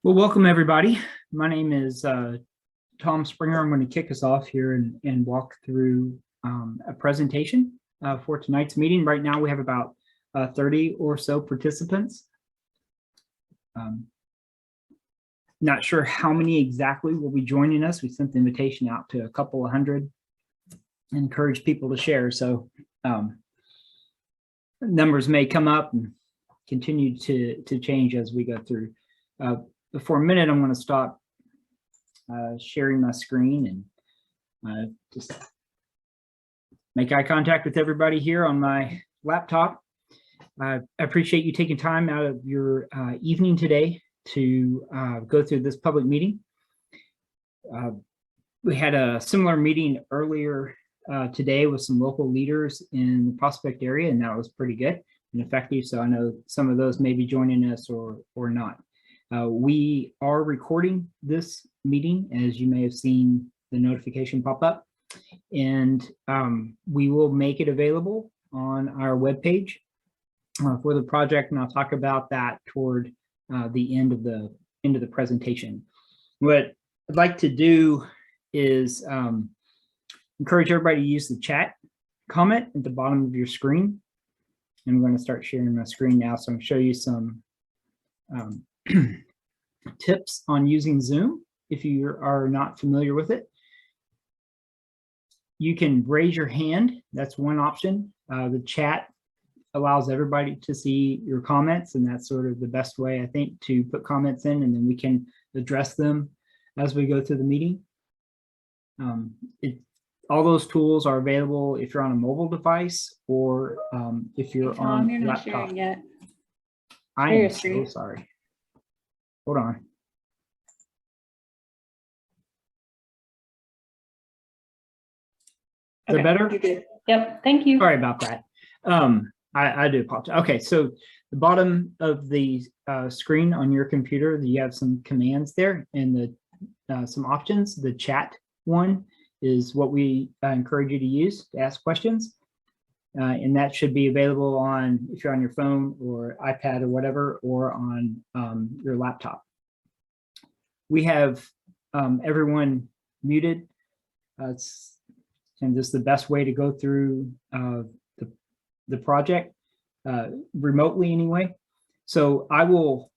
Well, welcome everybody. My name is Tom Springer. I'm going to kick us off here and walk through a presentation for tonight's meeting. Right now we have about 30 or so participants. Not sure how many exactly will be joining us. We sent the invitation out to a couple of hundred and encourage people to share. So numbers may come up and continue to change as we go through. For a minute, I'm going to stop sharing my screen and just make eye contact with everybody here on my laptop. I appreciate you taking time out of your evening today to go through this public meeting. We had a similar meeting earlier today with some local leaders in the Prospect area, and that was pretty good and effective. So I know some of those may be joining us or not. We are recording this meeting, as you may have seen the notification pop up, and we will make it available on our webpage for the project, and I'll talk about that toward the end of the presentation. What I'd like to do is encourage everybody to use the chat comment at the bottom of your screen, and I'm going to start sharing my screen now. So I'm going to show you some tips on using Zoom if you are not familiar with it. You can raise your hand. That's one option. The chat allows everybody to see your comments, and that's sort of the best way, I think, to put comments in, and then we can address them as we go through the meeting. All those tools are available if you're on a mobile device or if you're on you're not laptop. sharing yet. I am so sorry. Hold on. Is that better? You're good. Yep, thank you. Sorry about that. I do apologize. Okay, so the bottom of the screen on your computer, you have some commands there and some options. The chat one is what we encourage you to use to ask questions. And that should be available on, if you're on your phone or iPad or whatever, or on your laptop. We have everyone muted. And this is the best way to go through the project remotely anyway. So I will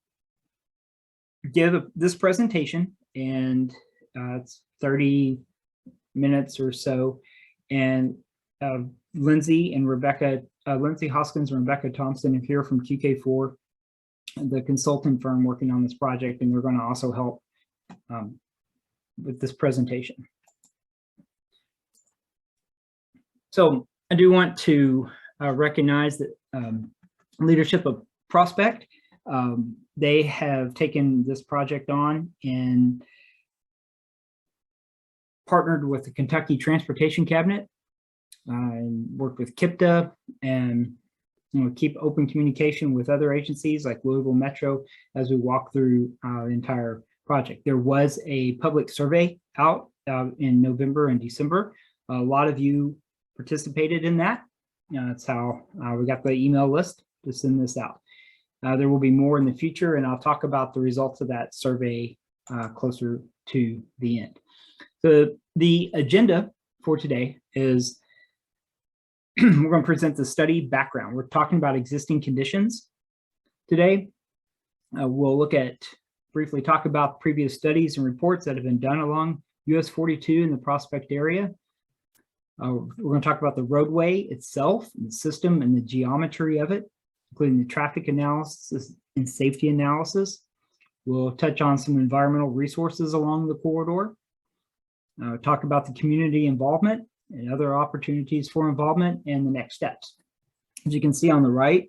give this presentation, and it's 30 minutes or so, and Lindsay and Rebecca, Lindsay Hoskins and Rebecca Thompson are here from QK4, the consulting firm working on this project, and they're going to also help with this presentation. So I do want to recognize that leadership of Prospect. They have taken this project on and partnered with the Kentucky Transportation Cabinet and worked with KIPTA, and keep open communication with other agencies like Louisville Metro as we walk through the entire project. There was a public survey out in November and December. A lot of you participated in that. That's how we got the email list to send this out. There will be more in the future, and I'll talk about the results of that survey closer to the end. The agenda for today is we're going to present the study background. We're talking about existing conditions today. We'll briefly talk about previous studies and reports that have been done along US 42 in the Prospect area. We're going to talk about the roadway itself, and the system, and the geometry of it, including the traffic analysis and safety analysis. We'll touch on some environmental resources along the corridor. Talk about the community involvement and other opportunities for involvement and the next steps. As you can see on the right,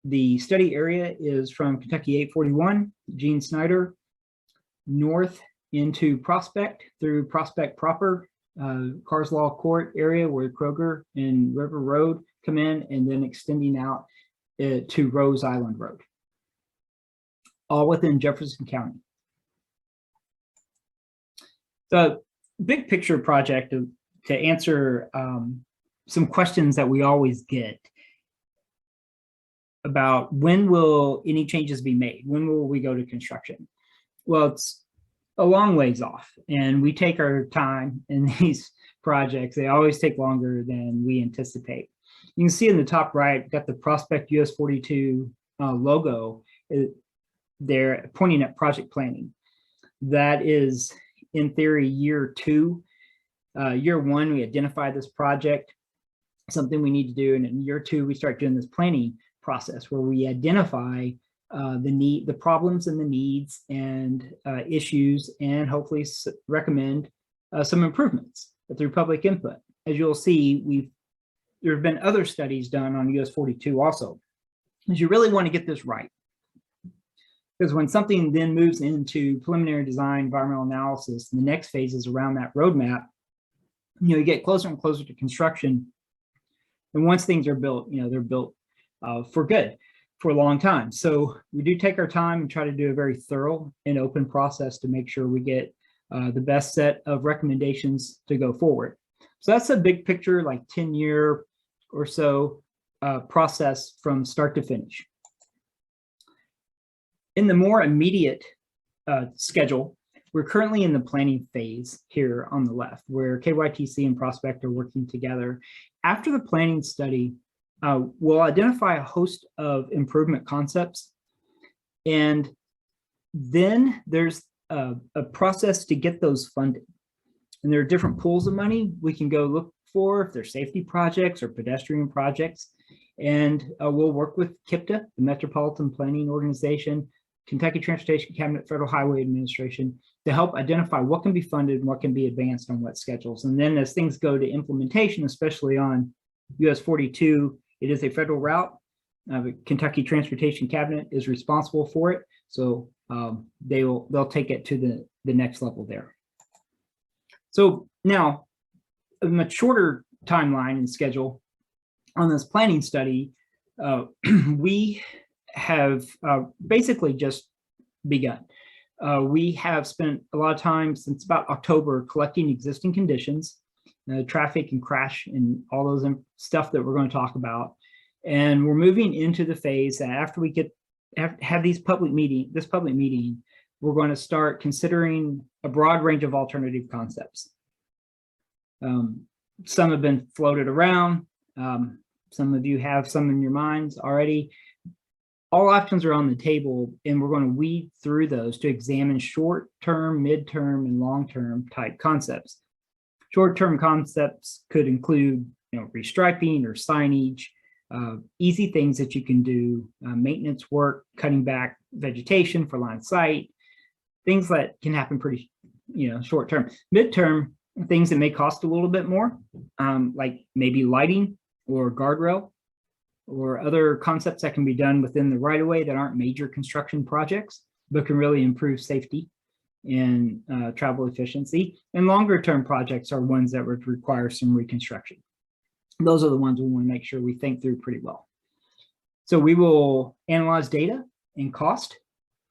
the study area is from Kentucky 841, Gene Snyder, north into Prospect through Prospect proper, Carslaw Court area where Kroger and River Road come in, and then extending out to Rose Island Road, all within Jefferson County. The big picture project to answer some questions that we always get about when will any changes be made? When will we go to construction? Well, it's a long ways off, and we take our time in these projects. They always take longer than we anticipate. You can see in the top right, got the Prospect US 42 logo. They're pointing at project planning. That is, in theory, year 2. Year 1, we identify this project, something we need to do, and in year 2, we start doing this planning process where we identify the problems and the needs and issues, and hopefully recommend some improvements through public input. As you'll see, there have been other studies done on US 42 also, because you really want to get this right. Because when something then moves into preliminary design, environmental analysis, the next phase is around that roadmap. You get closer and closer to construction. And once things are built, they're built for good, for a long time. So we do take our time and try to do a very thorough and open process to make sure we get the best set of recommendations to go forward. So that's a big picture, like 10-year or so process from start to finish. In the more immediate schedule, we're currently in the planning phase here on the left, where KYTC and Prospect are working together. After the planning study, we'll identify a host of improvement concepts, and then there's a process to get those funded. And there are different pools of money we can go look for, if they're safety projects or pedestrian projects. And we'll work with KIPTA, the Metropolitan Planning Organization, Kentucky Transportation Cabinet, Federal Highway Administration, to help identify what can be funded and what can be advanced on what schedules. And then as things go to implementation, especially on US 42, it is a federal route. The Kentucky Transportation Cabinet is responsible for it. So they'll take it to the next level there. So now, a much shorter timeline and schedule on this planning study, we have basically just begun. We have spent a lot of time since about October collecting existing conditions, traffic and crash and all those stuff that we're going to talk about. And we're moving into the phase that after we have this public meeting, we're going to start considering a broad range of alternative concepts. Some have been floated around. Some of you have some in your minds already. All options are on the table, and we're going to weed through those to examine short-term, mid-term, and long-term type concepts. Short-term concepts could include, restriping or signage, easy things that you can do, maintenance work, cutting back vegetation for line of sight, things that can happen pretty, short-term. Mid-term, things that may cost a little bit more, like maybe lighting or guardrail, or other concepts that can be done within the right-of-way that aren't major construction projects, but can really improve safety and travel efficiency. And longer-term projects are ones that would require some reconstruction. Those are the ones we want to make sure we think through pretty well. So we will analyze data and cost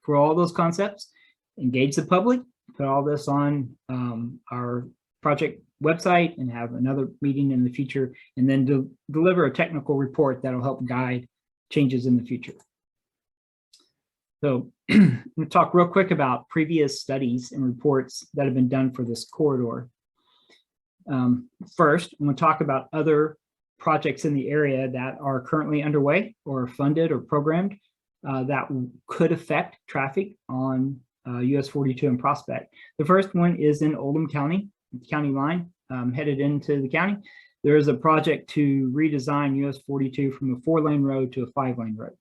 for all those concepts, engage the public, put all this on our project website, and have another meeting in the future, and then deliver a technical report that'll help guide changes in the future. So we'll talk real quick about previous studies and reports that have been done for this corridor. First, I'm going to talk about other projects in the area that are currently underway or funded or programmed that could affect traffic on US 42 and Prospect. The first one is in Oldham County, county line, headed into the county. There is a project to redesign US 42 from a 4-lane road to a 5-lane road.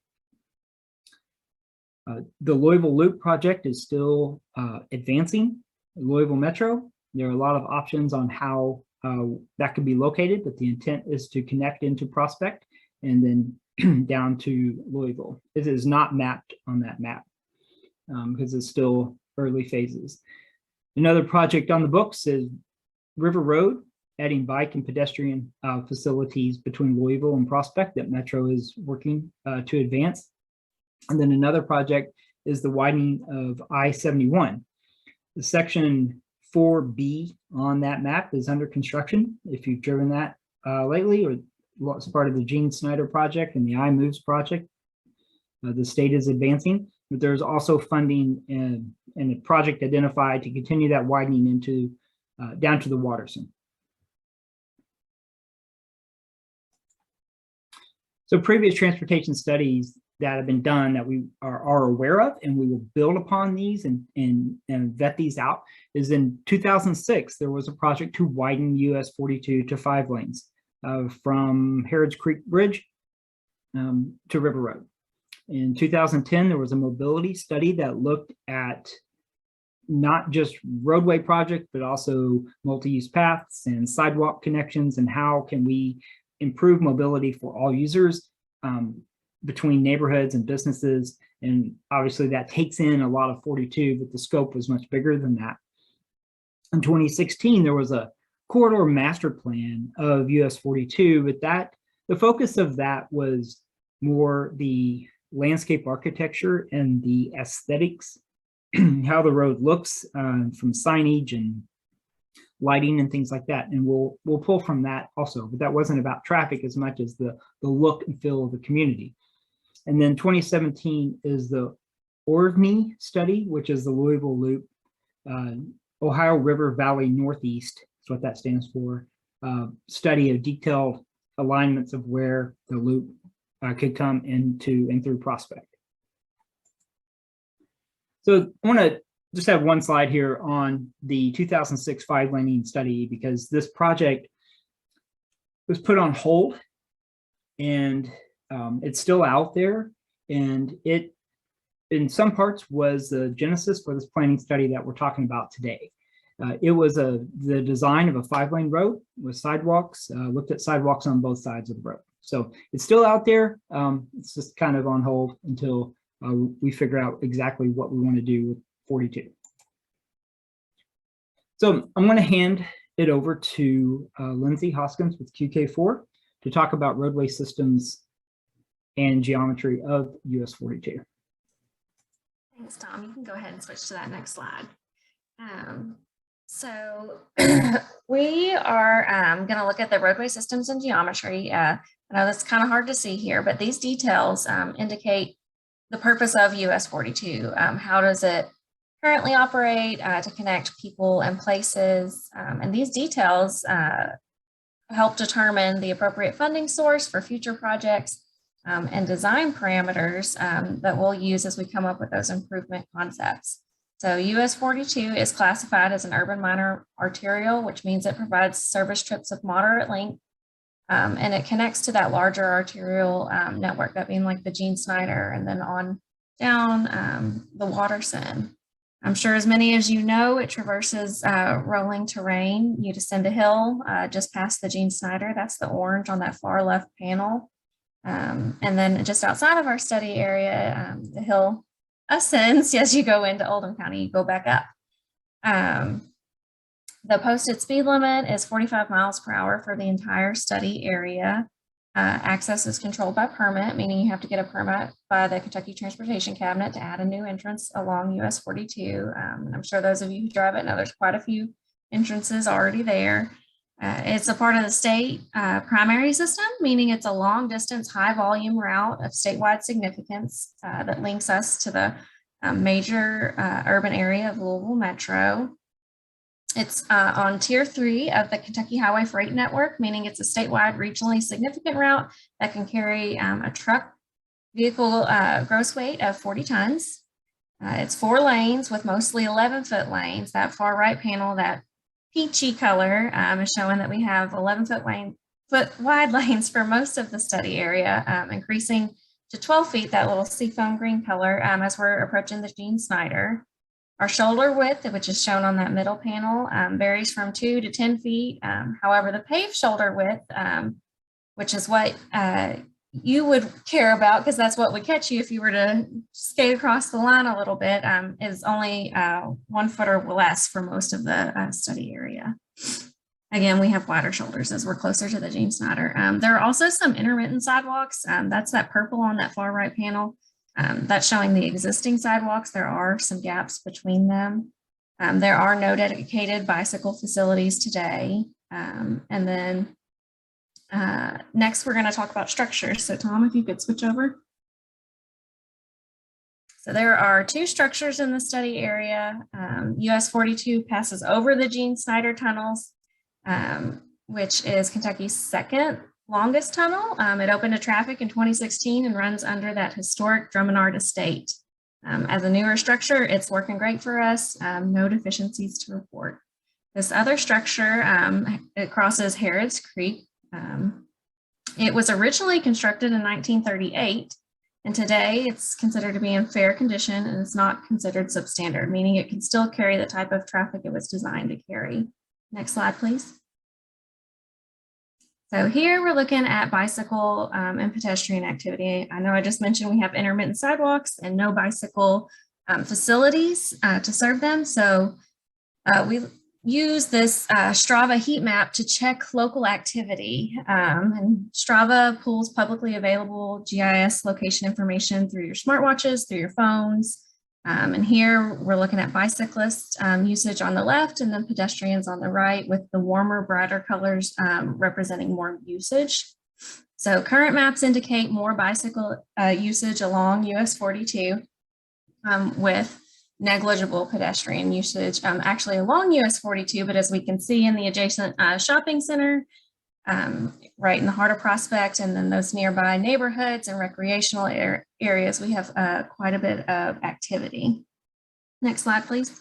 The Louisville Loop project is still advancing. Louisville Metro, there are a lot of options on how that could be located, but the intent is to connect into Prospect and then down to Louisville. It is not mapped on that map because it's still early phases. Another project on the books is River Road, adding bike and pedestrian facilities between Louisville and Prospect that Metro is working to advance. And then another project is the widening of I-71. The section 4B on that map is under construction. If you've driven that lately, or it's part of the Gene Snyder project and the iMoves project, the state is advancing, but there's also funding and a project identified to continue that widening into down to the Watterson. So previous transportation studies that have been done that we are aware of, and we will build upon these and vet these out, is in 2006, there was a project to widen US 42 to 5 lanes from Harrods Creek Bridge to River Road. In 2010, there was a mobility study that looked at not just roadway project, but also multi-use paths and sidewalk connections, and how can we improve mobility for all users between neighborhoods and businesses. And obviously that takes in a lot of 42, but the scope was much bigger than that. In 2016, there was a corridor master plan of US 42, but the focus of that was more the landscape architecture and the aesthetics, how the road looks from signage and lighting and things like that. And we'll pull from that also, but that wasn't about traffic as much as the look and feel of the community. And then 2017 is the ORVNY study, which is the Louisville Loop, Ohio River Valley Northeast, that's what that stands for, study of detailed alignments of where the loop could come into and through Prospect. So I want to just have one slide here on the 2006 5-laning study, because this project was put on hold, and it's still out there, and it in some parts was the genesis for this planning study that we're talking about today. It was the design of a 5-lane road with sidewalks, looked at sidewalks on both sides of the road. So it's still out there. It's just kind of on hold until we figure out exactly what we want to do with 42. So I'm going to hand it over to Lindsay Hoskins with QK4 to talk about roadway systems and geometry of US 42. Thanks, Tom. You can go ahead and switch to that next slide. So we are going to look at the roadway systems and geometry. I know that's kind of hard to see here, but these details indicate the purpose of US 42. How does it currently operate to connect people and places? And these details help determine the appropriate funding source for future projects and design parameters that we'll use as we come up with those improvement concepts. So US 42 is classified as an urban minor arterial, which means it provides service trips of moderate length, and it connects to that larger arterial network, that being like the Gene Snyder, and then on down the Watterson. I'm sure as many as you know, it traverses rolling terrain. You descend a hill just past the Gene Snyder. That's the orange on that far left panel. And then just outside of our study area, the hill ascends as you go into Oldham County, you go back up. The posted speed limit is 45 miles per hour for the entire study area. Access is controlled by permit, meaning you have to get a permit by the Kentucky Transportation Cabinet to add a new entrance along US 42. And I'm sure those of you who drive it know there's quite a few entrances already there. It's a part of the state primary system, meaning it's a long distance, high volume route of statewide significance that links us to the major urban area of Louisville Metro. It's on Tier 3 of the Kentucky Highway Freight Network, meaning it's a statewide regionally significant route that can carry a truck vehicle gross weight of 40 tons. It's 4 lanes with mostly 11-foot lanes. That far right panel, that peachy color is showing that we have 11-foot wide lanes for most of the study area, increasing to 12 feet, that little seafoam green color, as we're approaching the Gene Snyder. Our shoulder width, which is shown on that middle panel, varies from 2 to 10 feet. However, the paved shoulder width, which is what you would care about, because that's what would catch you if you were to skate across the line a little bit, is only 1 foot or less for most of the study area. Again, we have wider shoulders as we're closer to the Gene Snyder. There are also some intermittent sidewalks. That's that purple on that far right panel. That's showing the existing sidewalks. There are some gaps between them. There are no dedicated bicycle facilities today. And then next, we're going to talk about structures. So Tom, if you could switch over. So there are two structures in the study area. US 42 passes over the Gene Snyder tunnels, which is Kentucky's second longest tunnel. It opened to traffic in 2016 and runs under that historic Drummond estate. As a newer structure, it's working great for us. No deficiencies to report. This other structure, it crosses Harrods Creek. It was originally constructed in 1938, and today it's considered to be in fair condition and it's not considered substandard, meaning it can still carry the type of traffic it was designed to carry. Next slide, please. So here we're looking at bicycle and pedestrian activity. I know I just mentioned we have intermittent sidewalks and no bicycle facilities to serve them. So we use this Strava heat map to check local activity. And Strava pulls publicly available GIS location information through your smartwatches, through your phones. And here we're looking at bicyclist usage on the left and then pedestrians on the right, with the warmer, brighter colors representing more usage. So current maps indicate more bicycle usage along US 42 with negligible pedestrian usage actually along US 42, but as we can see in the adjacent shopping center, right in the heart of Prospect, and then those nearby neighborhoods and recreational areas, we have quite a bit of activity. Next slide, please.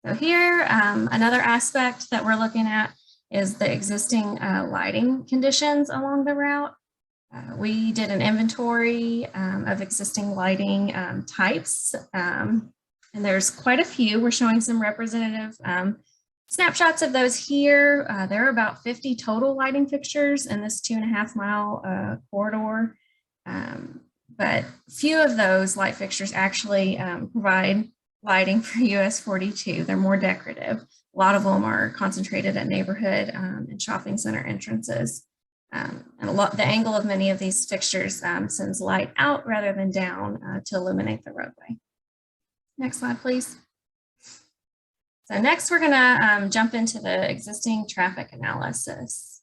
So here, another aspect that we're looking at is the existing lighting conditions along the route. We did an inventory of existing lighting types, and there's quite a few. We're showing some representative snapshots of those here. There are about 50 total lighting fixtures in this 2.5 mile corridor, but few of those light fixtures actually provide lighting for US 42. They're more decorative. A lot of them are concentrated at neighborhood and shopping center entrances. And the angle of many of these fixtures sends light out rather than down to illuminate the roadway. Next slide, please. So next, we're going to jump into the existing traffic analysis.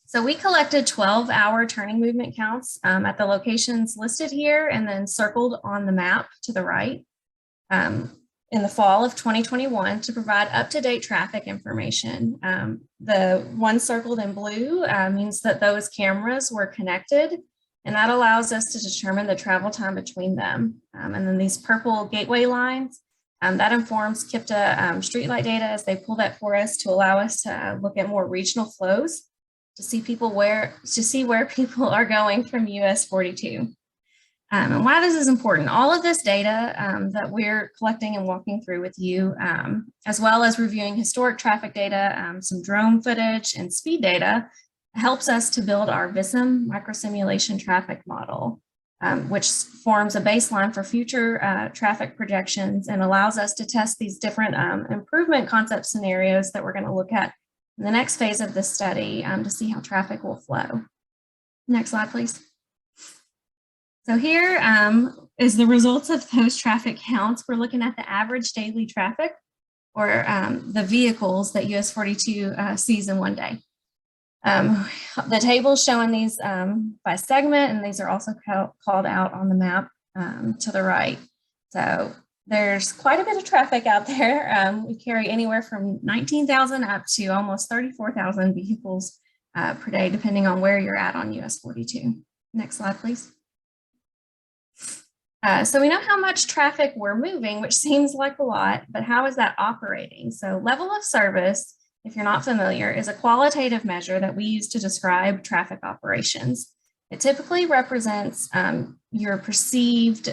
So we collected 12-hour turning movement counts at the locations listed here and then circled on the map to the right in the fall of 2021 to provide up-to-date traffic information. The one circled in blue means that those cameras were connected, and that allows us to determine the travel time between them. And then these purple gateway lines, that informs KIPTA streetlight data as they pull that for us to allow us to look at more regional flows to see where people are going from US 42. And why this is important, all of this data that we're collecting and walking through with you, as well as reviewing historic traffic data, some drone footage and speed data, helps us to build our VISM microsimulation traffic model, which forms a baseline for future traffic projections and allows us to test these different improvement concept scenarios that we're going to look at in the next phase of this study to see how traffic will flow. Next slide, please. So here is the results of those traffic counts. We're looking at the average daily traffic, or the vehicles that US 42 sees in one day. The table's showing these by segment, and these are also called out on the map to the right. So there's quite a bit of traffic out there. We carry anywhere from 19,000 up to almost 34,000 vehicles per day, depending on where you're at on US 42. Next slide, please. So we know how much traffic we're moving, which seems like a lot, but how is that operating? So level of service, if you're not familiar, is a qualitative measure that we use to describe traffic operations. It typically represents your perceived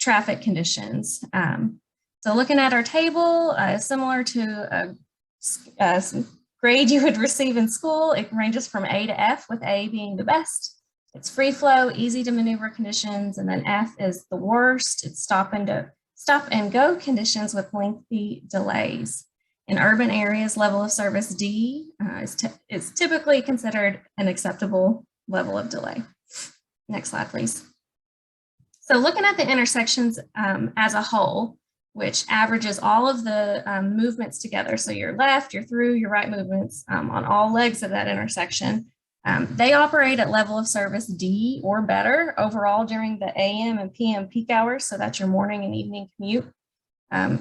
traffic conditions. So looking at our table, similar to a grade you would receive in school, it ranges from A to F, with A being the best. It's free flow, easy to maneuver conditions, and then F is the worst. It's stop and go conditions with lengthy delays. In urban areas, level of service D is typically considered an acceptable level of delay. Next slide, please. So looking at the intersections as a whole, which averages all of the movements together, so your left, your through, your right movements on all legs of that intersection, They operate at level of service D or better overall during the AM and PM peak hours. So that's your morning and evening commute,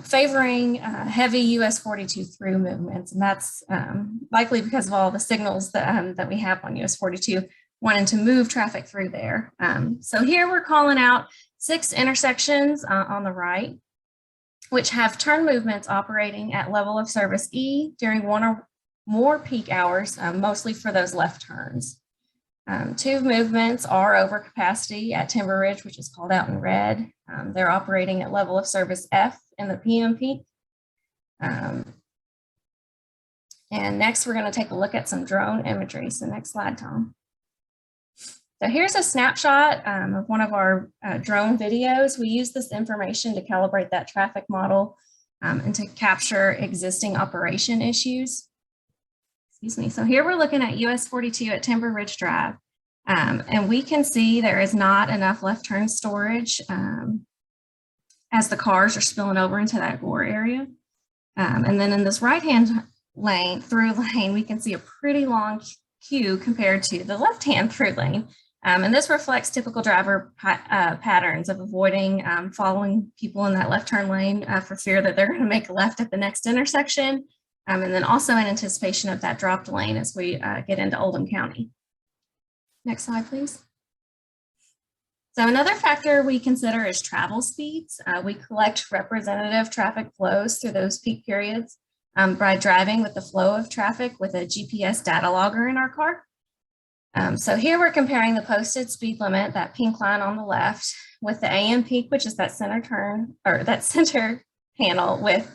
favoring heavy US 42 through movements. And that's likely because of all the signals that we have on US 42 wanting to move traffic through there. So here we're calling out 6 intersections on the right, which have turn movements operating at level of service E during one or more peak hours, mostly for those left turns. 2 movements are over capacity at Timber Ridge, which is called out in red. They're operating at level of service F in the PM peak. And next, we're going to take a look at some drone imagery. So next slide, Tom. So here's a snapshot of one of our drone videos. We use this information to calibrate that traffic model and to capture existing operation issues. Excuse me. So here we're looking at US 42 at Timber Ridge Drive. And we can see there is not enough left turn storage as the cars are spilling over into that gore area. And then in this right-hand through lane, we can see a pretty long queue compared to the left-hand through lane. And this reflects typical driver patterns of avoiding following people in that left turn lane for fear that they're going to make a left at the next intersection. And then also in anticipation of that dropped lane as we get into Oldham County. Next slide, please. So another factor we consider is travel speeds. We collect representative traffic flows through those peak periods by driving with the flow of traffic with a GPS data logger in our car. So here we're comparing the posted speed limit, that pink line on the left, with the AM peak, which is that center turn, or that center panel, with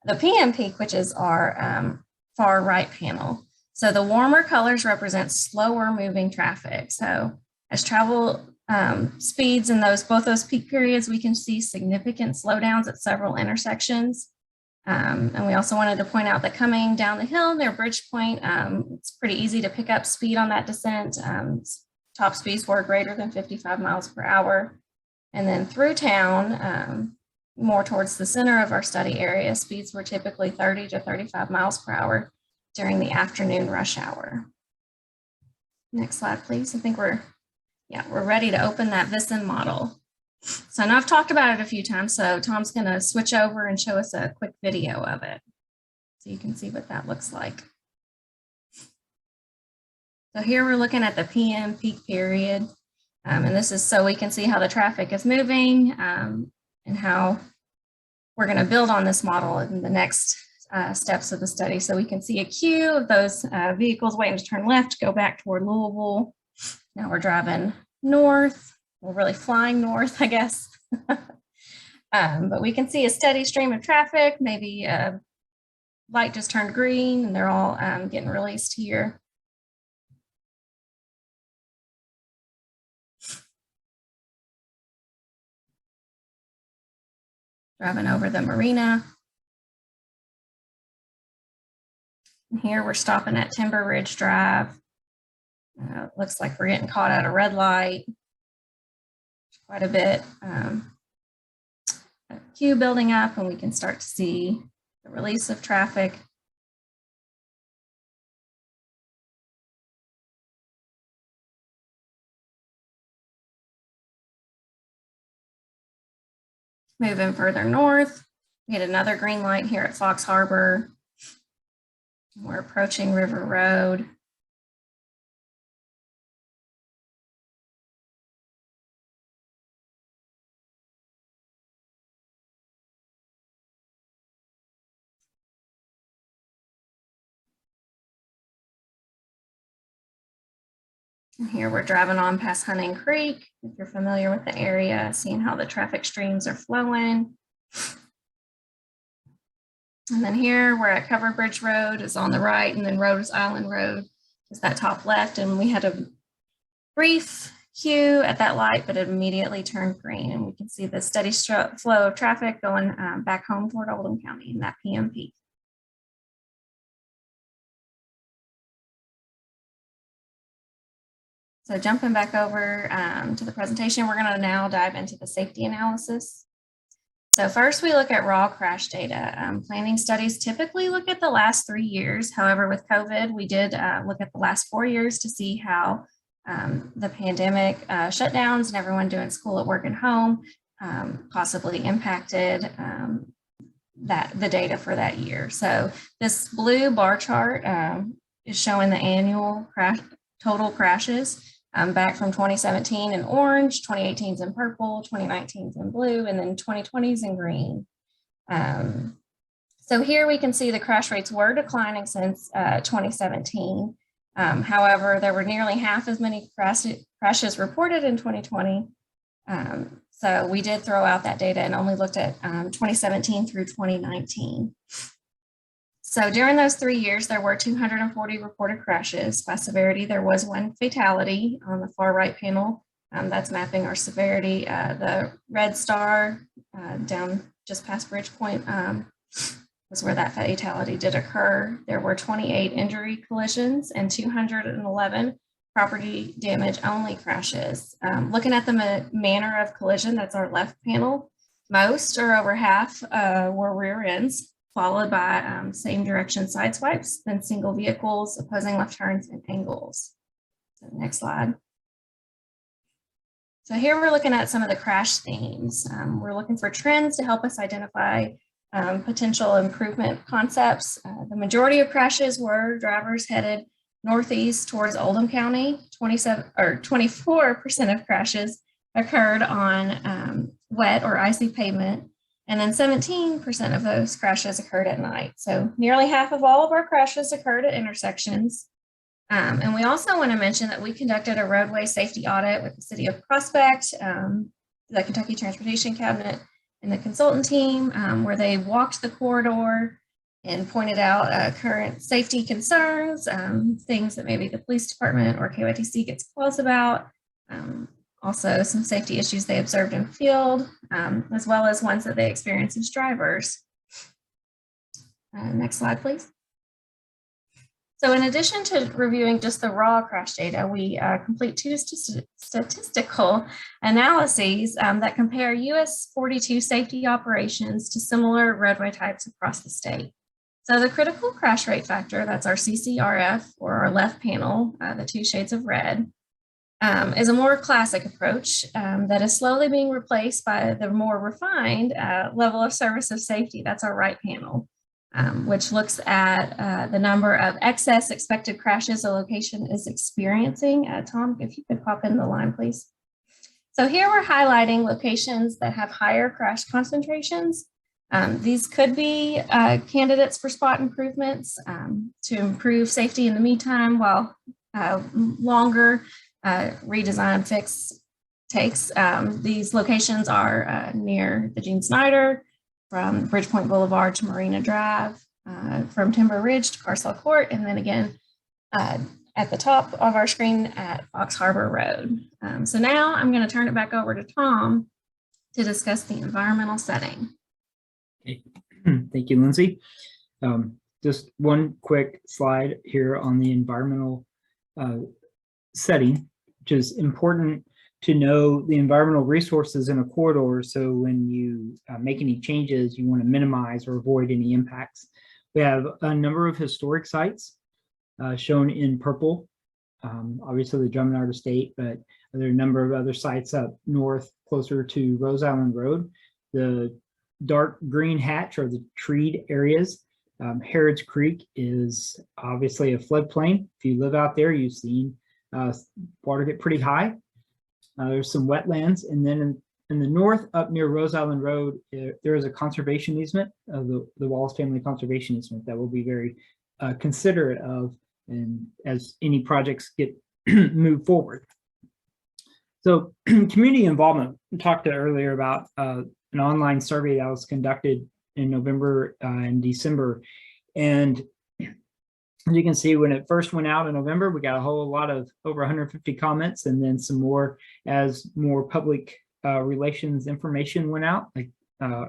the PM peak, which is our far right panel. So the warmer colors represent slower moving traffic. So as travel speeds in both those peak periods, we can see significant slowdowns at several intersections. And we also wanted to point out that coming down the hill near Bridgepoint, it's pretty easy to pick up speed on that descent. Top speeds were greater than 55 miles per hour. And then through town, more towards the center of our study area, speeds were typically 30 to 35 miles per hour during the afternoon rush hour. Next slide, please. I think we're ready to open that VISN model. So I know I've talked about it a few times, so Tom's going to switch over and show us a quick video of it so you can see what that looks like. So here we're looking at the PM peak period, and this is so we can see how the traffic is moving and how we're going to build on this model in the next steps of the study. So we can see a queue of those vehicles waiting to turn left, go back toward Louisville. Now we're driving north. We're really flying north, I guess. But we can see a steady stream of traffic. Maybe a light just turned green and they're all getting released here. Driving over the marina. And here we're stopping at Timber Ridge Drive. Looks like we're getting caught at a red light. Quite a bit queue building up, and we can start to see the release of traffic. Moving further north, we get another green light here at Fox Harbor. We're approaching River Road. And here we're driving on past Hunting Creek. If you're familiar with the area, seeing how the traffic streams are flowing. And then here we're at Covered Bridge Road is on the right, and then Rose Island Road is that top left. And we had a brief queue at that light, but it immediately turned green. And we can see the steady flow of traffic going back home toward Oldham County in that PM peak. So jumping back over to the presentation, we're going to now dive into the safety analysis. So first we look at raw crash data. Planning studies typically look at the last 3 years. However, with COVID, we did look at the last 4 years to see how the pandemic shutdowns and everyone doing school at work and home possibly impacted the data for that year. So this blue bar chart is showing the annual total crashes back from 2017 in orange, 2018 is in purple, 2019 is in blue, and then 2020 is in green. So here we can see the crash rates were declining since 2017. However, there were nearly half as many crashes reported in 2020. So we did throw out that data and only looked at 2017 through 2019. So during those 3 years, there were 240 reported crashes. By severity, there was 1 fatality on the far right panel. That's mapping our severity. The red star down just past Bridgepoint was where that fatality did occur. There were 28 injury collisions and 211 property damage only crashes. Looking at the manner of collision, that's our left panel, most or over half were rear ends, followed by same direction side swipes, then single vehicles, opposing left turns, and angles. So next slide. So here we're looking at some of the crash themes. We're looking for trends to help us identify potential improvement concepts. The majority of crashes were drivers headed northeast towards Oldham County. 24% of crashes occurred on wet or icy pavement. And then 17% of those crashes occurred at night. So nearly half of all of our crashes occurred at intersections. And we also want to mention that we conducted a roadway safety audit with the City of Prospect, the Kentucky Transportation Cabinet, and the consultant team, where they walked the corridor and pointed out current safety concerns, things that maybe the police department or KYTC gets calls about. Also, some safety issues they observed in field, as well as ones that they experienced as drivers. Next slide, please. So in addition to reviewing just the raw crash data, we complete 2 statistical analyses that compare US 42 safety operations to similar roadway types across the state. So the critical crash rate factor, that's our CCRF, or our left panel, the 2 shades of red, is a more classic approach that is slowly being replaced by the more refined level of service of safety. That's our right panel, which looks at the number of excess expected crashes a location is experiencing. Tom, if you could pop in the line, please. So here we're highlighting locations that have higher crash concentrations. These could be candidates for spot improvements to improve safety in the meantime, while longer redesign and fix takes. These locations are near the Gene Snyder, from Bridgepoint Boulevard to Marina Drive, from Timber Ridge to Carsell Court, and then again at the top of our screen at Fox Harbor Road. So now I'm going to turn it back over to Tom to discuss the environmental setting. Okay. Thank you, Lindsay. Just one quick slide here on the environmental setting, which is important to know the environmental resources in a corridor. So when you make any changes, you want to minimize or avoid any impacts. We have a number of historic sites shown in purple, obviously the Drummond Art Estate, but there are a number of other sites up north closer to Rose Island Road. The dark green hatch are the treed areas. Harrods Creek is obviously a floodplain. If you live out there, you've seen water get pretty high. There's some wetlands, and then in the north, up near Rose Island Road, there is a conservation easement, the Wallace Family Conservation Easement, that will be very considerate of, and as any projects get moved forward. So community involvement, we talked earlier about an online survey that was conducted in November and December, and as you can see, when it first went out in November, we got a whole lot of over 150 comments, and then some more as more public relations information went out, like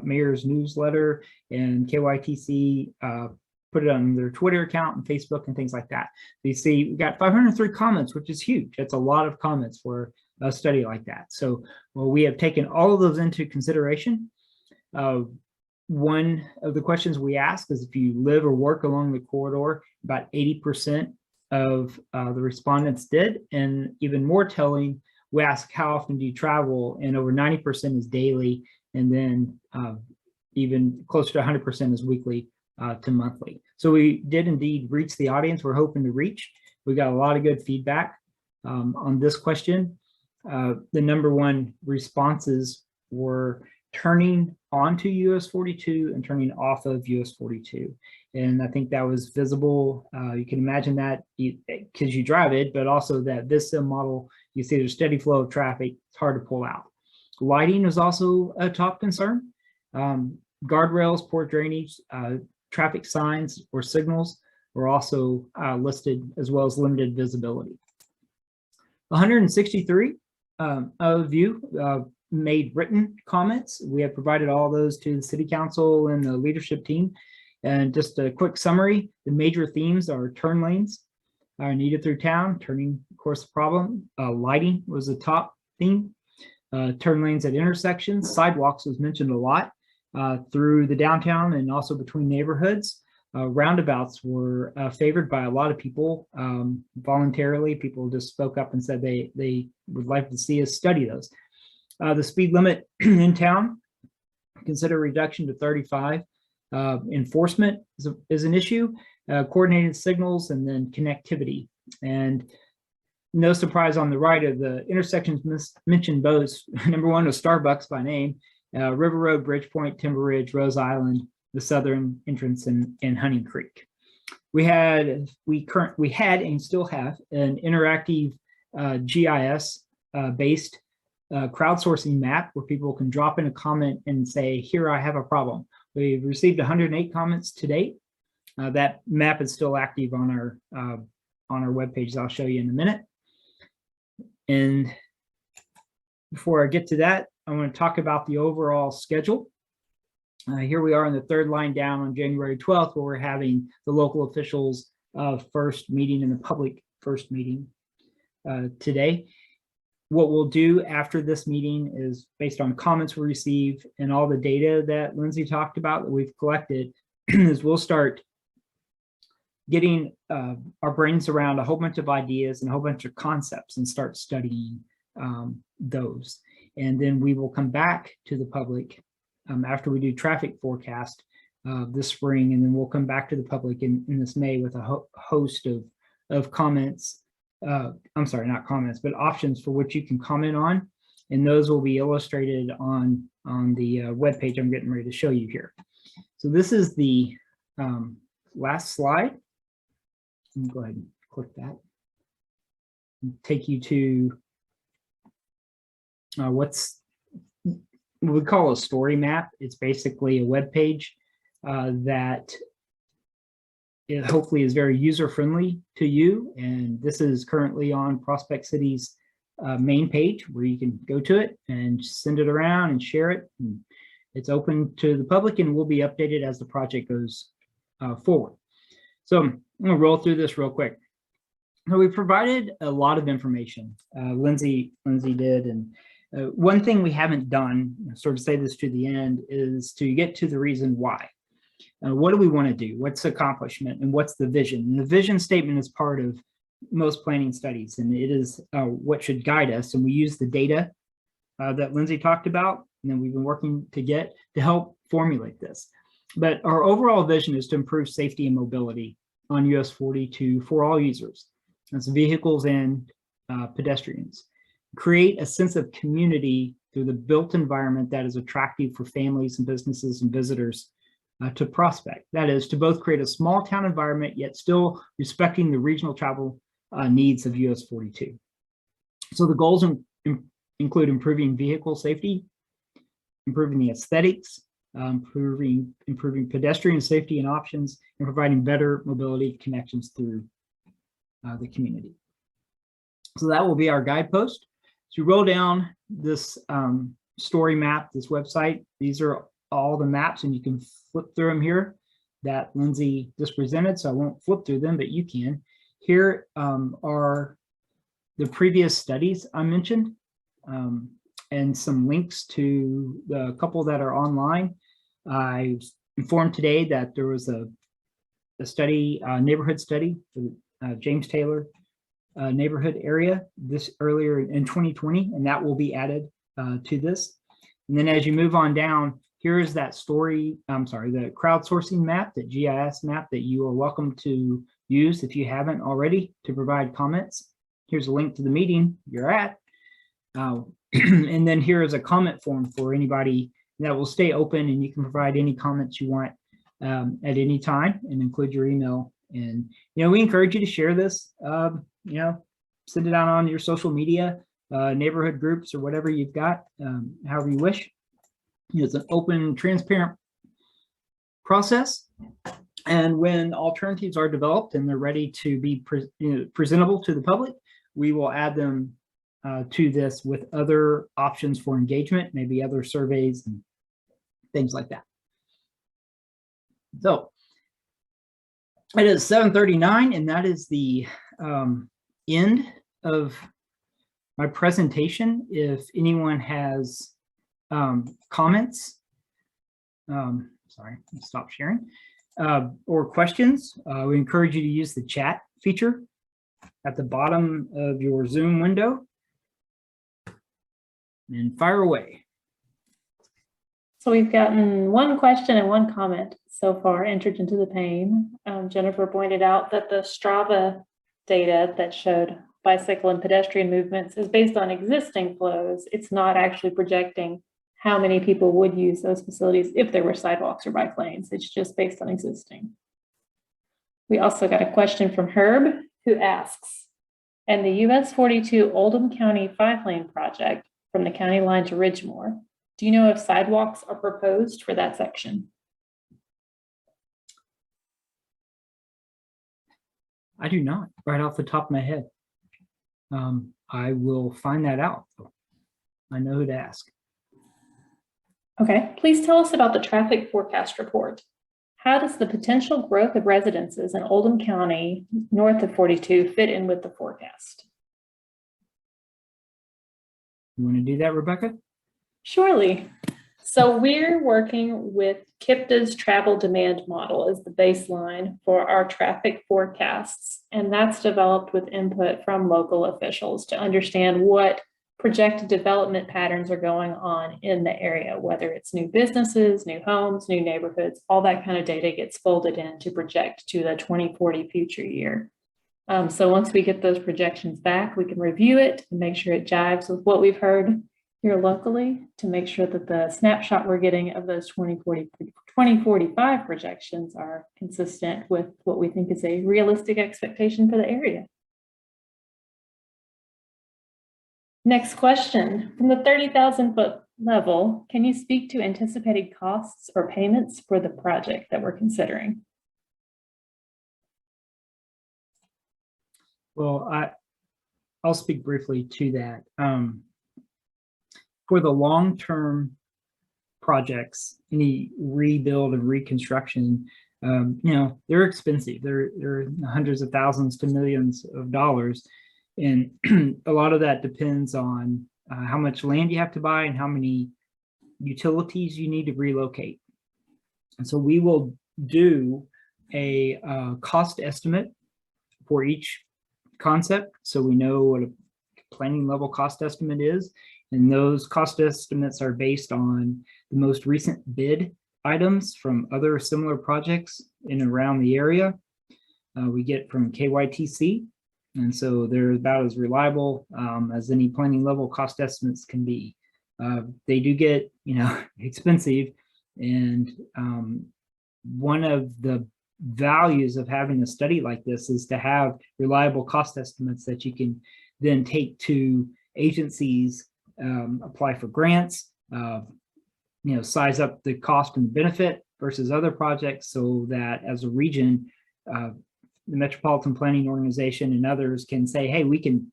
mayor's newsletter and KYTC put it on their Twitter account and Facebook and things like that. So you see, we got 503 comments, which is huge. That's a lot of comments for a study like that. So we have taken all of those into consideration. One of the questions we ask is if you live or work along the corridor, about 80% of the respondents did. And even more telling, we ask how often do you travel, and over 90% is daily, and then even closer to 100% is weekly to monthly. So we did indeed reach the audience we're hoping to reach. We got a lot of good feedback on this question. The #1 responses were turning onto US 42 and turning off of US 42. And I think that was visible. You can imagine that because you drive it, but also that VisSim model, you see there's steady flow of traffic, it's hard to pull out. Lighting is also a top concern. Guardrails, poor drainage, traffic signs or signals were also listed, as well as limited visibility. 163 of you made written comments. We have provided all those to the City Council and the leadership team. And just a quick summary, the major themes are turn lanes are needed through town, turning, of course, the problem. Lighting was the top theme. Turn lanes at intersections, sidewalks was mentioned a lot through the downtown and also between neighborhoods. Roundabouts were favored by a lot of people voluntarily. People just spoke up and said they would like to see us study those. The speed limit in town, consider reduction to 35. Enforcement is an issue, coordinated signals, and then connectivity. And no surprise on the right of the intersections mentioned both. #1 was Starbucks by name, River Road, Bridgepoint, Timber Ridge, Rose Island, the southern entrance, and Hunting Creek. We had and still have an interactive GIS based crowdsourcing map where people can drop in a comment and say, here, I have a problem. We've received 108 comments to date. That map is still active on our webpage. I'll show you in a minute. And before I get to that, I want to talk about the overall schedule. Here we are in the third line down on January 12th, where we're having the local officials first meeting and the public first meeting today. What we'll do after this meeting is, based on comments we receive and all the data that Lindsay talked about that we've collected, is we'll start getting our brains around a whole bunch of ideas and a whole bunch of concepts and start studying those. And then we will come back to the public after we do traffic forecast this spring, and then we'll come back to the public in this May with a host of comments. I'm sorry, not comments, but options for which you can comment on. And those will be illustrated on the webpage I'm getting ready to show you here. So this is the last slide. Let me go ahead and click that. Take you to what's we call a story map. It's basically a web page that it hopefully is very user-friendly to you. And this is currently on Prospect City's main page, where you can go to it and send it around and share it. And it's open to the public and will be updated as the project goes forward. So I'm gonna roll through this real quick. So we provided a lot of information. Lindsay did, and one thing we haven't done, sort of say this to the end, is to get to the reason why. What do we want to do? What's the accomplishment, and what's the vision? And the vision statement is part of most planning studies, and it is what should guide us. And we use the data that Lindsay talked about, and then we've been working to get to help formulate this. But our overall vision is to improve safety and mobility on US 42 for all users. That's vehicles and pedestrians. Create a sense of community through the built environment that is attractive for families and businesses and visitors to Prospect. That is, to both create a small town environment, yet still respecting the regional travel needs of US 42. So the goals include improving vehicle safety, improving the aesthetics, improving pedestrian safety and options, and providing better mobility connections through the community. So that will be our guidepost. So you roll down this story map, this website. These are all the maps, and you can flip through them here that Lindsay just presented. So I won't flip through them, but you can. Here are the previous studies I mentioned, and some links to the couple that are online. I was informed today that there was a study, neighborhood study for the James Taylor neighborhood area this earlier in 2020, and that will be added to this. And then as you move on down, here is that the crowdsourcing map, that GIS map that you are welcome to use if you haven't already to provide comments. Here's a link to the meeting you're at. And then here is a comment form for anybody that will stay open, and you can provide any comments you want at any time and include your email. And, we encourage you to share this, send it out on your social media, neighborhood groups, or whatever you've got, however you wish. It's an open, transparent process. And when alternatives are developed and they're ready to be presentable to the public, we will add them to this with other options for engagement, maybe other surveys and things like that. So it is 7:39, and that is the end of my presentation. If anyone has comments, sorry, stop sharing, or questions, we encourage you to use the chat feature at the bottom of your Zoom window and fire away. So we've gotten one question and one comment so far entered into the pane. Jennifer pointed out that the Strava data that showed bicycle and pedestrian movements is based on existing flows. It's not actually projecting how many people would use those facilities if there were sidewalks or bike lanes. It's just based on existing. We also got a question from Herb, who asks, in the US 42 Oldham County 5-lane project from the county line to Ridgemore, do you know if sidewalks are proposed for that section? I do not, right off the top of my head. I will find that out. I know who to ask. Okay, please tell us about the traffic forecast report. How does the potential growth of residences in Oldham County north of 42 fit in with the forecast? You want to do that, Rebecca? Surely. So we're working with KIPTA's travel demand model as the baseline for our traffic forecasts. And that's developed with input from local officials to understand what projected development patterns are going on in the area, whether it's new businesses, new homes, new neighborhoods, all that kind of data gets folded in to project to the 2040 future year. So once we get those projections back, we can review it and make sure it jives with what we've heard here locally to make sure that the snapshot we're getting of those 2045 projections are consistent with what we think is a realistic expectation for the area. Next question, from the 30,000 foot level, can you speak to anticipated costs or payments for the project that we're considering? Well, I'll speak briefly to that. For the long-term projects, any rebuild and reconstruction, they're expensive. They're hundreds of thousands to millions of dollars. And a lot of that depends on how much land you have to buy and how many utilities you need to relocate. And so we will do a cost estimate for each concept, so we know what a planning level cost estimate is. And those cost estimates are based on the most recent bid items from other similar projects in and around the area. We get from KYTC. And so they're about as reliable as any planning level cost estimates can be. They do get, expensive. And one of the values of having a study like this is to have reliable cost estimates that you can then take to agencies, apply for grants, size up the cost and benefit versus other projects, so that as a region, the Metropolitan Planning Organization and others can say, hey, we can,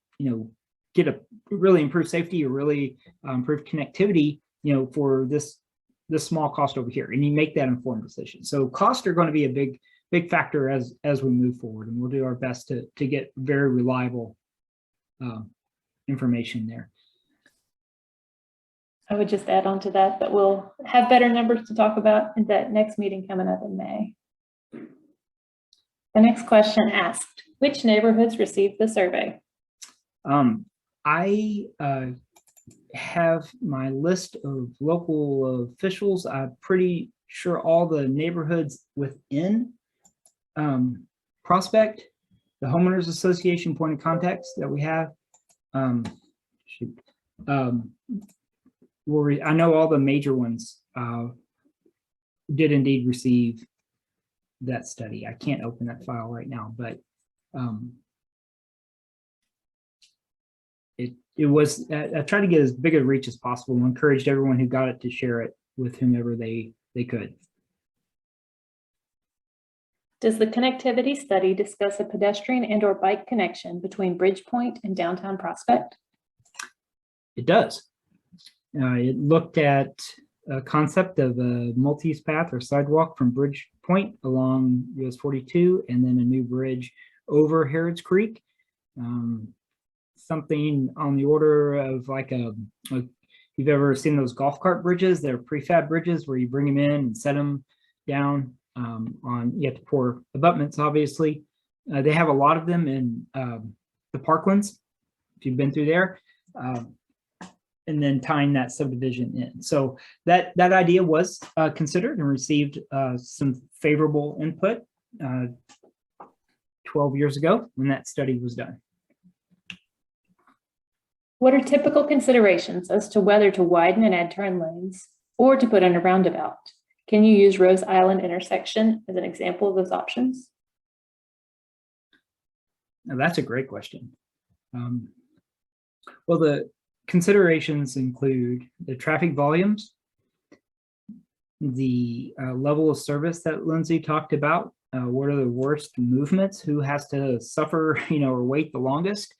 get a really improved safety or really improved connectivity, for this small cost over here, and you make that informed decision. So costs are going to be a big factor as we move forward, and we'll do our best to get very reliable information there. I would just add on to that, that we'll have better numbers to talk about in that next meeting coming up in May. The next question asked, which neighborhoods received the survey? I have my list of local officials. I'm pretty sure all the neighborhoods within Prospect, the homeowners association point of contacts that we have. I know all the major ones did indeed receive that study. I can't open that file right now, but it was, I tried to get as big a reach as possible and encouraged everyone who got it to share it with whomever they could. Does the connectivity study discuss a pedestrian and/or bike connection between Bridgepoint and downtown Prospect? It does. It looked at a concept of a multi-use path or sidewalk from Bridgepoint along US 42 and then a new bridge over Harrods Creek. Something on the order of like if you've ever seen those golf cart bridges, they're prefab bridges where you bring them in and set them down you have to pour abutments, obviously. They have a lot of them in the Parklands, if you've been through there, and then tying that subdivision in. So that idea was considered and received some favorable input 12 years ago when that study was done. What are typical considerations as to whether to widen and add turn lanes or to put in a roundabout? Can you use Rose Island intersection as an example of those options? Now, that's a great question. Well, the considerations include the traffic volumes, the level of service that Lindsay talked about. What are the worst movements? Who has to suffer, or wait the longest?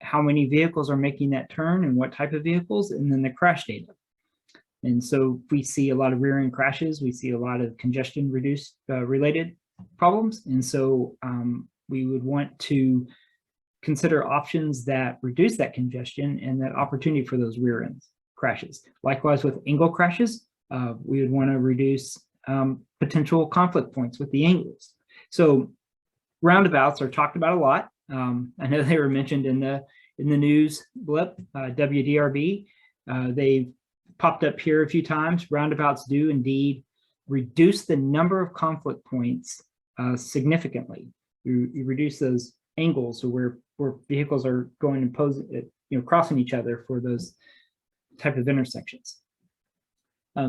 How many vehicles are making that turn and what type of vehicles? And then the crash data. And so we see a lot of rear end crashes. We see a lot of congestion related problems. And so we would want to consider options that reduce that congestion and that opportunity for those rear end crashes. Likewise with angle crashes, we would want to reduce potential conflict points with the angles. So roundabouts are talked about a lot. I know they were mentioned in the news blip, WDRB. They've popped up here a few times. Roundabouts do indeed reduce the number of conflict points significantly. You reduce those angles where vehicles are going and crossing each other for those type of intersections.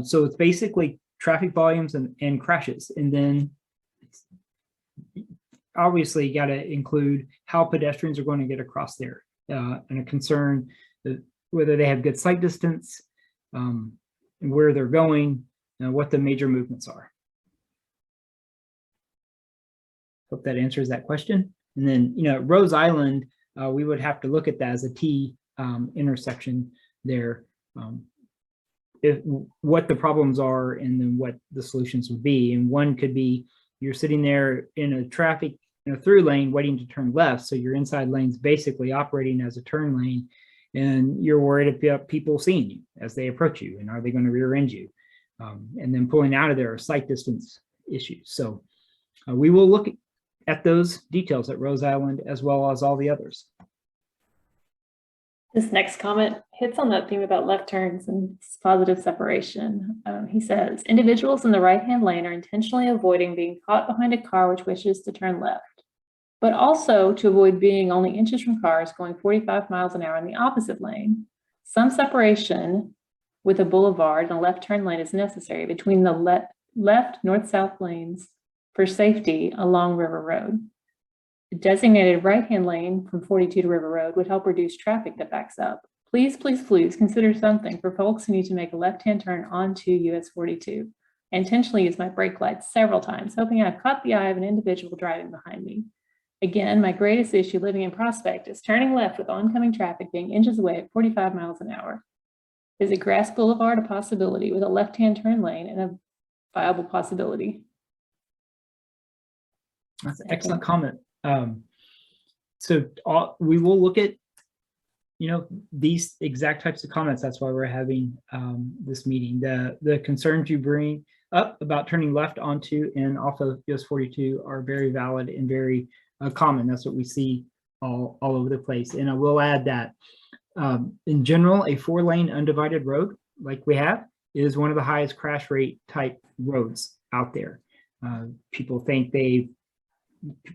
So it's basically traffic volumes and crashes. And then obviously you got to include how pedestrians are going to get across there and a concern that whether they have good sight distance and where they're going and what the major movements are. Hope that answers that question. And then, Rose Island, we would have to look at that as a T intersection there. What the problems are and then what the solutions would be. And one could be you're sitting there in a traffic through lane waiting to turn left. So your inside lane's basically operating as a turn lane and you're worried about people seeing you as they approach you and are they going to rear end you? And then pulling out of there are sight distance issues. So we will look at those details at Rose Island as well as all the others. This next comment hits on that theme about left turns and positive separation. He says, individuals in the right-hand lane are intentionally avoiding being caught behind a car which wishes to turn left, but also to avoid being only inches from cars going 45 miles an hour in the opposite lane. Some separation with a boulevard and a left turn lane is necessary between the left north-south lanes for safety along River Road. A designated right-hand lane from 42 to River Road would help reduce traffic that backs up. Please, please, please consider something for folks who need to make a left-hand turn onto US 42. I intentionally used my brake lights several times, hoping I've caught the eye of an individual driving behind me. Again, my greatest issue living in Prospect is turning left with oncoming traffic being inches away at 45 miles an hour. Is a grass boulevard a possibility with a left-hand turn lane and a viable possibility? That's an excellent comment. So we will look at, these exact types of comments, that's why we're having this meeting. The concerns you bring up about turning left onto and off of US 42 are very valid and very common. That's what we see all over the place. And I will add that in general, a 4-lane undivided road like we have is one of the highest crash rate type roads out there. People think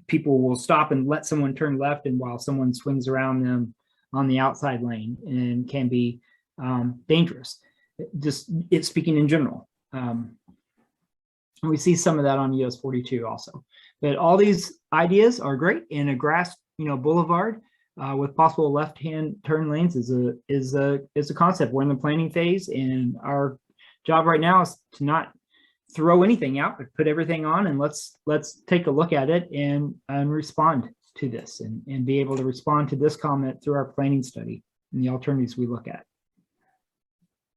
people will stop and let someone turn left, and while someone swings around them on the outside lane, and can be dangerous. It's speaking in general. We see some of that on US 42 also. But all these ideas are great, and a grass, boulevard with possible left-hand turn lanes is a concept. We're in the planning phase, and our job right now is to not throw anything out, but put everything on, and let's take a look at it and respond to this, and be able to respond to this comment through our planning study and the alternatives we look at.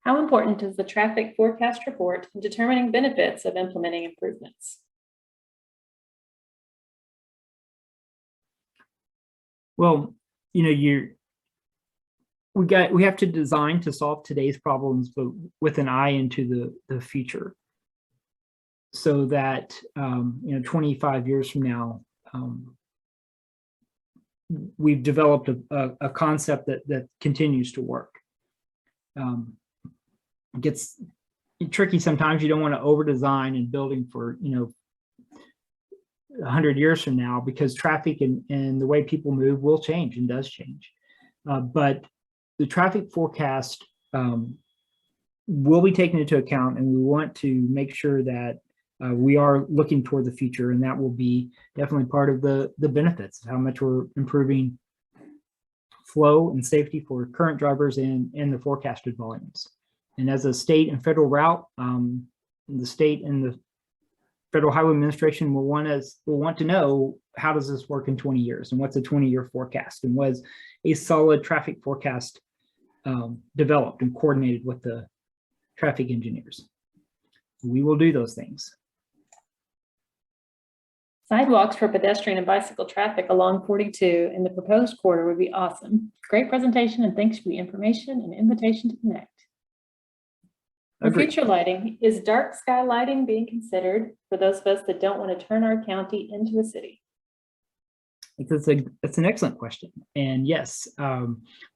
How important is the traffic forecast report in determining benefits of implementing improvements? Well, we have to design to solve today's problems, but with an eye into the future, so that 25 years from now, we've developed a concept that continues to work. It gets tricky sometimes. You don't want to over design and building for 100 years from now, because traffic and the way people move will change and does change. But the traffic forecast will be taken into account, and we want to make sure that we are looking toward the future, and that will be definitely part of the benefits of how much we're improving flow and safety for current drivers and the forecasted volumes. And as a state and federal route, the state and the Federal Highway Administration will want to know, how does this work in 20 years, and what's a 20-year forecast, and was a solid traffic forecast developed and coordinated with the traffic engineers. We will do those things. Sidewalks for pedestrian and bicycle traffic along 42 in the proposed corridor would be awesome. Great presentation, and thanks for the information and invitation to connect. For Agreed. future lighting, is dark sky lighting being considered for those of us that don't want to turn our county into a city? It's an excellent question. And yes,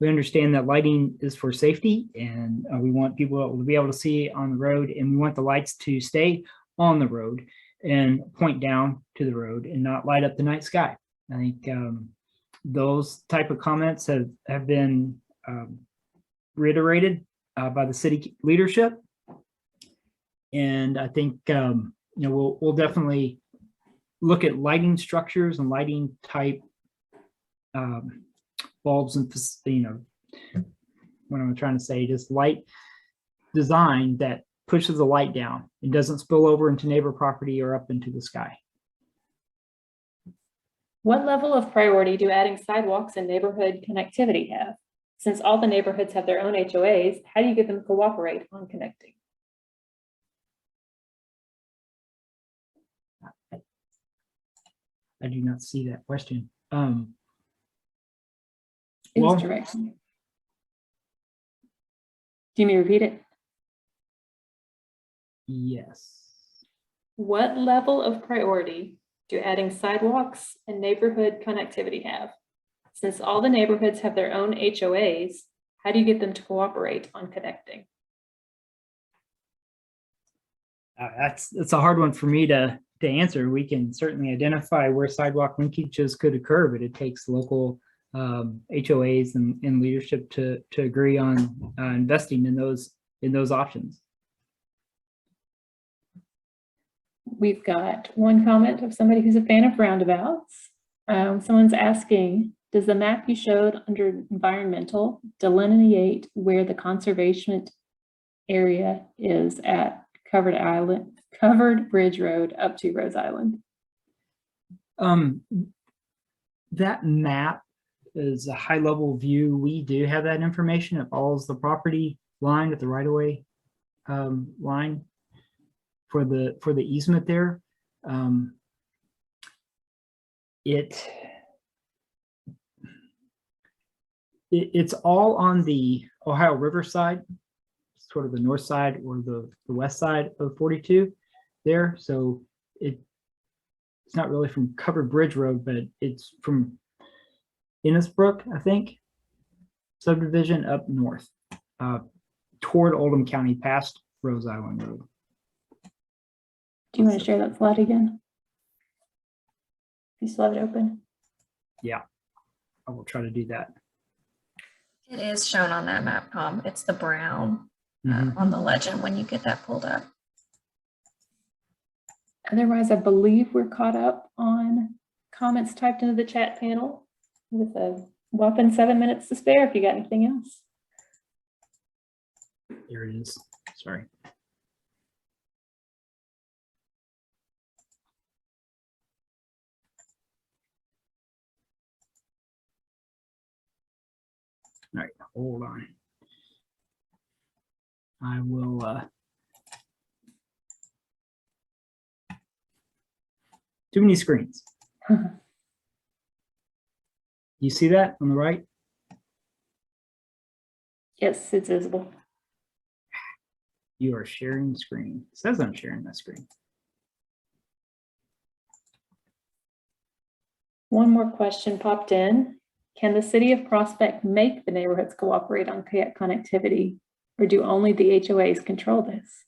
we understand that lighting is for safety, and we want people to be able to see on the road, and we want the lights to stay on the road and point down to the road and not light up the night sky. I think those type of comments have been reiterated by the city leadership. And I think we'll definitely look at lighting structures and lighting type bulbs, and what I'm trying to say, just light design that pushes the light down and doesn't spill over into neighbor property or up into the sky. What level of priority do adding sidewalks and neighborhood connectivity have? Since all the neighborhoods have their own HOAs, how do you get them to cooperate on connecting? I do not see that question. Well, direction. Do you mean repeat it? Yes. What level of priority do adding sidewalks and neighborhood connectivity have? Since all the neighborhoods have their own HOAs, how do you get them to cooperate on connecting? That's a hard one for me to answer. We can certainly identify where sidewalk linkages could occur, but it takes local HOAs and leadership to agree on investing in those options. We've got one comment of somebody who's a fan of roundabouts. Someone's asking, does the map you showed under environmental delineate where the conservation area is at Covered Bridge Road up to Rose Island? That map is a high level view. We do have that information. It follows the property line at the right of way line for the easement there. It's all on the Ohio River side, sort of the north side or the west side of 42 there. So it's not really from Covered Bridge Road, but it's from Innisbrook, I think, subdivision up north toward Oldham County past Rose Island Road. Do you want to share that slide again? You still have it open? Yeah, I will try to do that. It is shown on that map, Tom. It's the brown Mhm. on the legend when you get that pulled up. Otherwise, I believe we're caught up on comments typed into the chat panel with a whopping 7 minutes to spare if you got anything else. There it is. Sorry. All right, hold on. I will too many screens. You see that on the right? Yes, it's visible. You are sharing screen. It says I'm sharing that screen. One more question popped in. Can the city of Prospect make the neighborhoods cooperate on kayak connectivity, or do only the HOAs control this?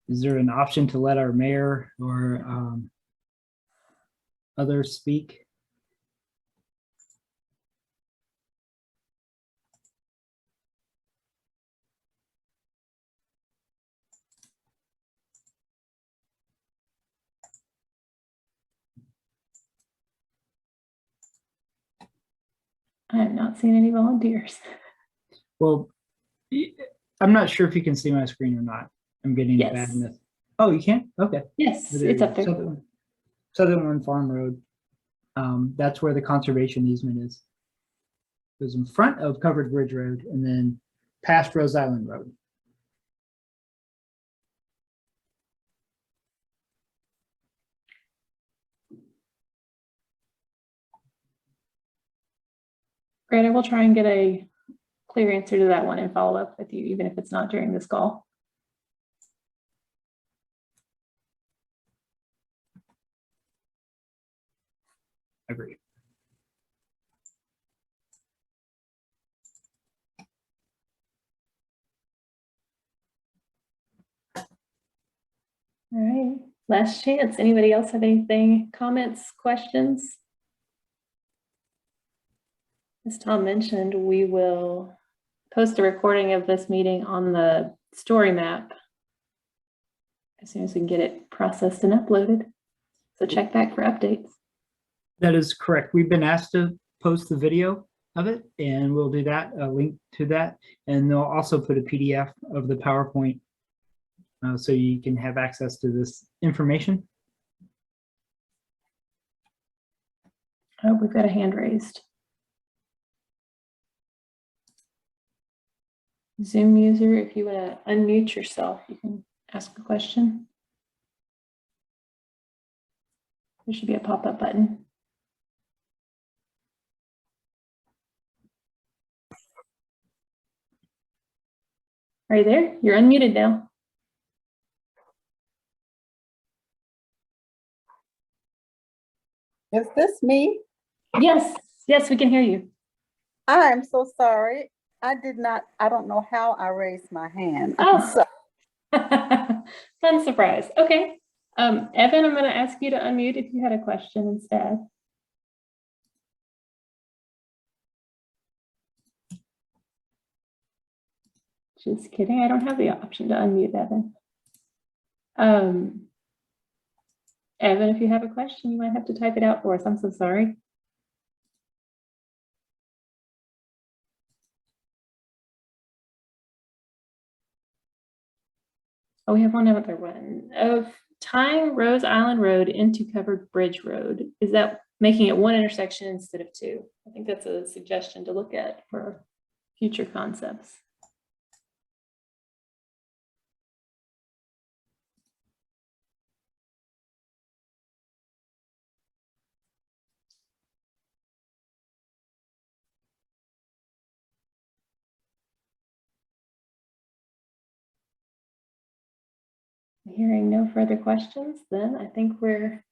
Is there an option to let our mayor or others speak? I have not seen any volunteers. Well, I'm not sure if you can see my screen or not. I'm getting Yes. badness. Oh, you can? Okay. Yes, There it's you up go. there. Southern Farm Road. That's where the conservation easement is. It was in front of Covered Bridge Road and then past Rose Island Road. Great, I will try and get a clear answer to that one and follow up with you, even if it's not during this call. Agreed. All right, last chance. Anybody else have anything, comments, questions? As Tom mentioned, we will post a recording of this meeting on the story map as soon as we can get it processed and uploaded. So check back for updates. That is correct. We've been asked to post the video of it, and we'll do that, a link to that. And they'll also put a PDF of the PowerPoint so you can have access to this information. Oh, we've got a hand raised. Zoom user, if you want to unmute yourself, you can ask a question. There should be a pop-up button. Are you there? You're unmuted now. Is this me? Yes, yes, we can hear you. I'm so sorry. I don't know how I raised my hand. Oh. So, Fun surprise. Okay. Evan, I'm going to ask you to unmute if you had a question instead. Just kidding. I don't have the option to unmute Evan. Evan, if you have a question, you might have to type it out for us. I'm so sorry. Oh, we have one other one of tying Rose Island Road into Covered Bridge Road. Is that making it one intersection instead of two? I think that's a suggestion to look at for future concepts. Hearing no further questions, then I think we're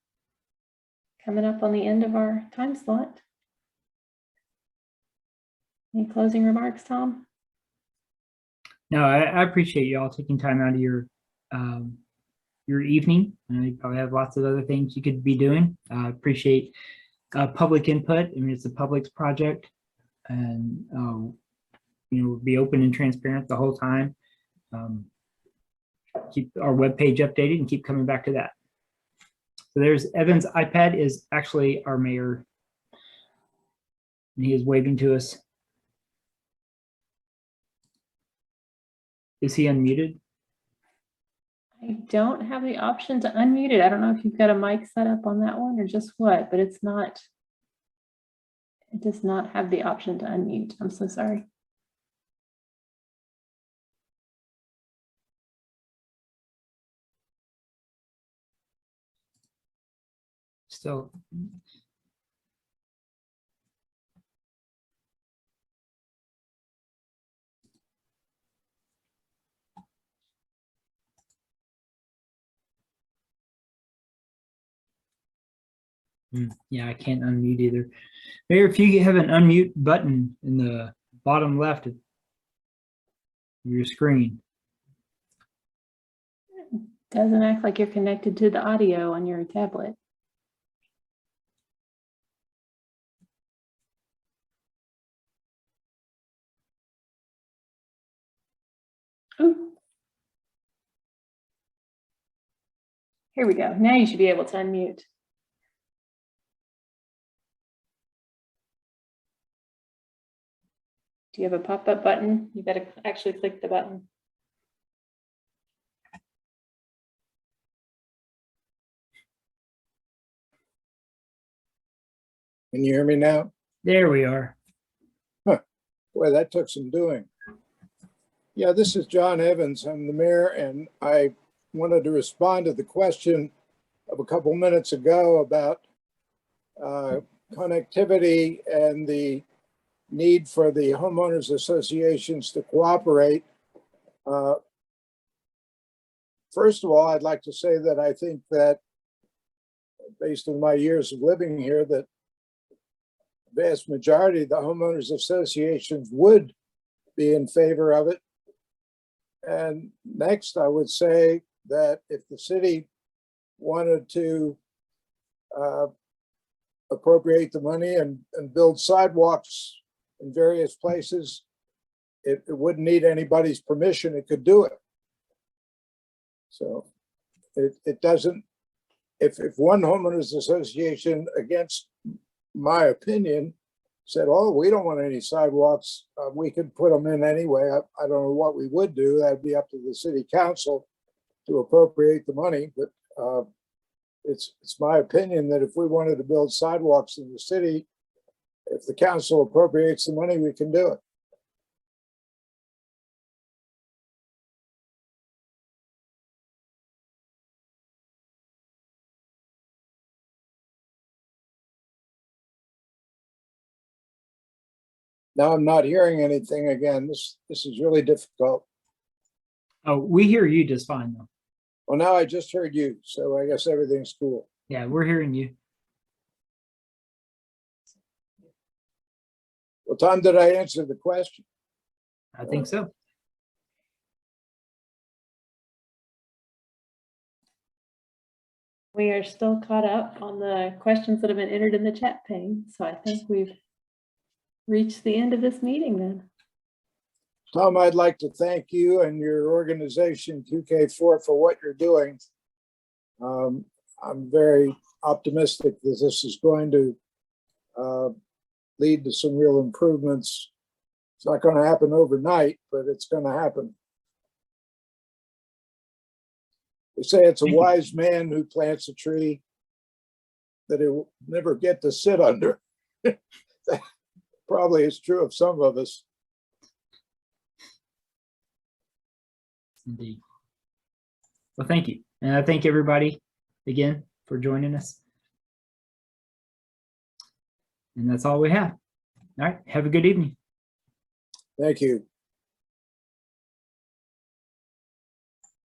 coming up on the end of our time slot. Any closing remarks, Tom? No, I appreciate you all taking time out of your evening. I know you probably have lots of other things you could be doing. I appreciate public input. I mean, it's the public's project, and be open and transparent the whole time. Keep our webpage updated and keep coming back to that. So there's Evan's iPad is actually our mayor. And he is waving to us. Is he unmuted? I don't have the option to unmute it. I don't know if you've got a mic set up on that one or just what, but it does not have the option to unmute. I'm so sorry. Still. Yeah, I can't unmute either. Mayor, if you have an unmute button in the bottom left of your screen. Doesn't act like you're connected to the audio on your tablet. Oh. Here we go. Now you should be able to unmute. Do you have a pop-up button? You better actually click the button. Can you hear me now? There we are. Boy, that took some doing. Yeah, this is John Evans. I'm the mayor, and I wanted to respond to the question of a couple minutes ago about connectivity and the need for the homeowners associations to cooperate. First of all, I'd like to say that I think that, based on my years of living here, that the vast majority of the homeowners associations would be in favor of it. And next, I would say that if the city wanted to appropriate the money and build sidewalks in various places, it wouldn't need anybody's permission. It could do it. So it doesn't, if one homeowners association, against my opinion, said, oh, we don't want any sidewalks, we could put them in anyway. I don't know what we would do. That'd be up to the city council to appropriate the money. But it's my opinion that if we wanted to build sidewalks in the city, if the council appropriates the money, we can do it. Now I'm not hearing anything again. This is really difficult. Oh, we hear you just fine though. Well, now I just heard you, so I guess everything's cool. Yeah, we're hearing you. What time did I answer the question? I think so. We are still caught up on the questions that have been entered in the chat pane. So I think we've reached the end of this meeting then. Tom, I'd like to thank you and your organization, QK4, for what you're doing. I'm very optimistic that this is going to lead to some real improvements. It's not going to happen overnight, but it's going to happen. They say it's a wise man who plants a tree that it will never get to sit under. That probably is true of some of us. Indeed. Well, thank you. And I thank everybody again for joining us. And that's all we have. All right. Have a good evening. Thank you.